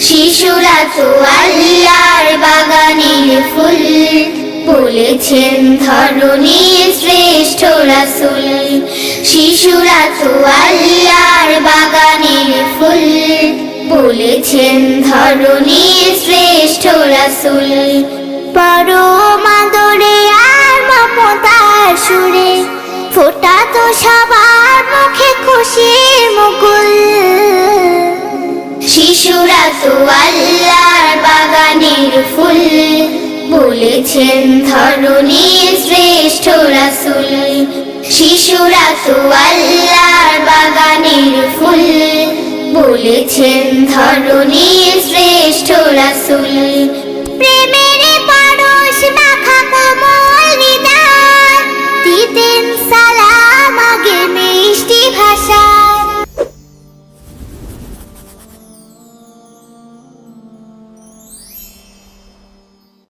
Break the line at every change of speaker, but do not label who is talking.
শিশুরা তো আল্লাহর বাগানের ফুল, বলেছেন ধরণীর শ্রেষ্ঠ রাসূল। শিশুরা তো আল্লাহর বাগানের ফুল, বলেছেন ধরণীর শ্রেষ্ঠ রাসূল। পরম আদরে আর মমতার সুরে ফোটাতো সবার মুখে খুশির মুকুল। শিশুরা তো আল্লাহর বাগানের ফুল, বলেছেন ধরণীর শ্রেষ্ঠ রাসূল। শিশুরা তো আল্লাহর বাগানের ফুল, বলেছেন ধরণীর শ্রেষ্ঠ রাসূল। প্রেমের